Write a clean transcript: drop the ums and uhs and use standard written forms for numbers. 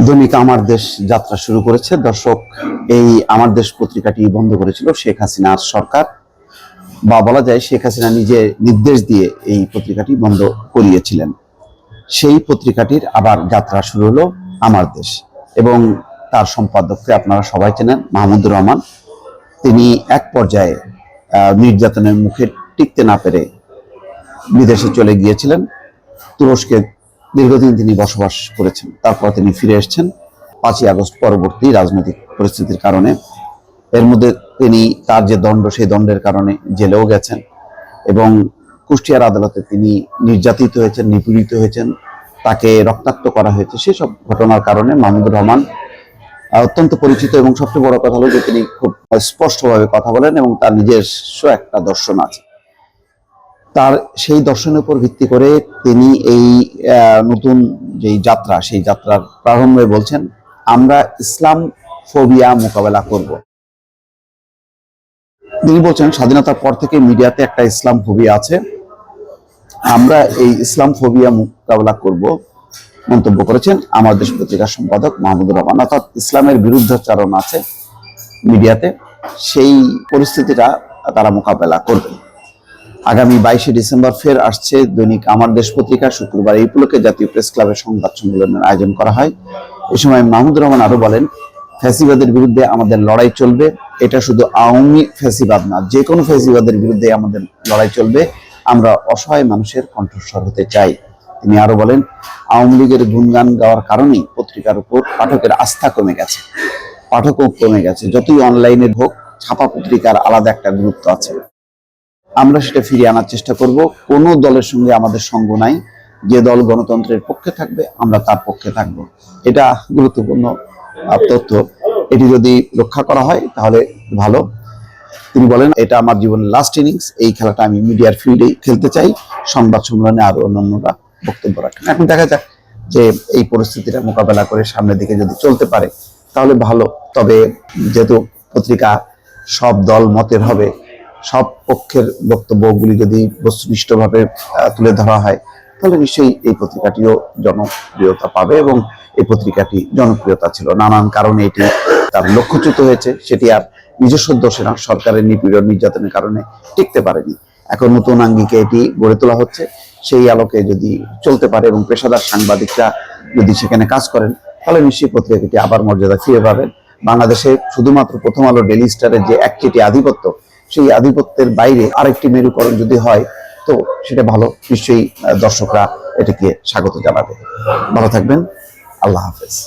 দৈনিক আমার দেশ যাত্রা শুরু করেছে। দর্শক, এই আমার দেশ পত্রিকাটি বন্ধ করেছিল শেখ হাসিনার সরকার, বা বলা যায় শেখ হাসিনা নিজে নির্দেশ দিয়ে এই পত্রিকাটি বন্ধ করিয়েছিলেন। সেই পত্রিকাটির আবার যাত্রা শুরু হলো আমার দেশ, এবং তার সম্পাদককে আপনারা সবাই চেনেন, মাহমুদুর রহমান। তিনি এক পর্যায়ে নির্যাতনের মুখে টিকতে না পেরে বিদেশে চলে গিয়েছিলেন। তুরস্কে দীর্ঘদিন তিনি বসবাস করেছেন, তারপর তিনি ফিরে এসেছেন 5ই আগস্ট পরবর্তী রাজনৈতিক পরিস্থিতির কারণে। এর মধ্যে তিনি তার যে দণ্ড, সেই দণ্ডের কারণে জেলেও গেছেন, এবং কুষ্টিয়ার আদালতে তিনি নির্যাতিত হয়েছেন, নিপীড়িত হয়েছেন, তাকে রক্তাক্ত করা হয়েছে। সেসব ঘটনার কারণে মাহমুদুর রহমান অত্যন্ত পরিচিত, এবং সবচেয়ে বড় কথা হলো যে তিনি খুব স্পষ্টভাবে কথা বলেন এবং তার নিজস্ব একটা দর্শন আছে। তার সেই দর্শনের উপর ভিত্তি করে তিনি এই নতুন যেই যাত্রা, সেই যাত্রার প্রারম্ভে বলছেন, আমরা ইসলাম ফোবিয়া মোকাবেলা করব। তিনি বলছেন, স্বাধীনতার পর থেকে মিডিয়াতে একটা ইসলাম ফোবিয়া আছে, আমরা এই ইসলাম ফোবিয়া মোকাবেলা করব, মন্তব্য করেছেন আমার দেশ পত্রিকার সম্পাদক মাহমুদুর রহমান। অর্থাৎ ইসলামের বিরুদ্ধাচরণ আছে মিডিয়াতে, সেই পরিস্থিতিটা তারা মোকাবেলা করবে। আগামী 22শে ডিসেম্বর ফের আসছে দৈনিক আমার দেশ পত্রিকা। শুক্রবার এই উপলক্ষে জাতীয় প্রেস ক্লাবের সংবাদ সম্মেলনের আয়োজন করা হয়। এ সময় মাহমুদুর রহমান আরো বলেন, ফ্যাসিবাদের বিরুদ্ধে আমাদের লড়াই চলবে। এটা শুধু আওয়ামী ফ্যাসিবাদ না, যে কোনো ফ্যাসিবাদের বিরুদ্ধে আমাদের লড়াই চলবে। আমরা অসহায় মানুষের কণ্ঠস্বর হতে চাই। তিনি আরো বলেন, আওয়ামী লীগের গুণগান গাওয়ার কারণেই পত্রিকার উপর পাঠকের আস্থা কমে গেছে, পাঠকও কমে গেছে। যতই অনলাইনে হোক, ছাপা পত্রিকার আলাদা একটা গুরুত্ব আছে। আমরা সেটা ফিরিয়ে আনার চেষ্টা করব। কোনো দলের সঙ্গে আমাদের সঙ্গ নাই। যে দল গণতন্ত্রের পক্ষে থাকবে, আমরা তার পক্ষে থাকব। এটা গুরুত্বপূর্ণ তথ্য। এটি যদি রক্ষা করা হয় তাহলে ভালো। তিনি বলেন, এটা আমার জীবনের লাস্ট ইনিংস, এই খেলাটা আমি মিডিয়ার ফিল্ডেই খেলতে চাই। সংবাদ সম্মেলনে আরো অন্যান্যরা বক্তব্য রাখেন। এখন দেখা যাক যে এই পরিস্থিতিটা মোকাবেলা করে সামনের দিকে যদি চলতে পারে তাহলে ভালো। তবে যেহেতু পত্রিকা সব দল মতের হবে, সব পক্ষের বক্তব্যগুলি যদি বস্তুনিষ্ঠভাবে তুলে ধরা হয়, তাহলে নিশ্চয়ই এই পত্রিকাটিও জনপ্রিয়তা পাবে। এবং এই পত্রিকাটি জনপ্রিয়তা ছিল, নানান কারণে এটি তার লক্ষ্যচ্যুত হয়েছে। সেটি আর নিজস্ব দোষে না, সরকারের নিপীড়ন নির্যাতনের কারণে টিকতে পারেনি। এখন নতুন আঙ্গিকে এটি গড়ে তোলা হচ্ছে। সেই আলোকে যদি চলতে পারে এবং পেশাদার সাংবাদিকরা যদি সেখানে কাজ করেন, তাহলে নিশ্চয়ই পত্রিকাটি আবার মর্যাদা ফিরে পাবেন। বাংলাদেশে শুধুমাত্র প্রথম আলো, ডেইলি স্টারের যে একচেটি আধিপত্য, সেই আধিপত্যের বাইরে আরেকটি মেরুকরণ যদি হয়, তো সেটা ভালো। নিশ্চয়ই দর্শকরা এটাকে স্বাগত জানাবে। ভালো থাকবেন। আল্লাহ হাফেজ।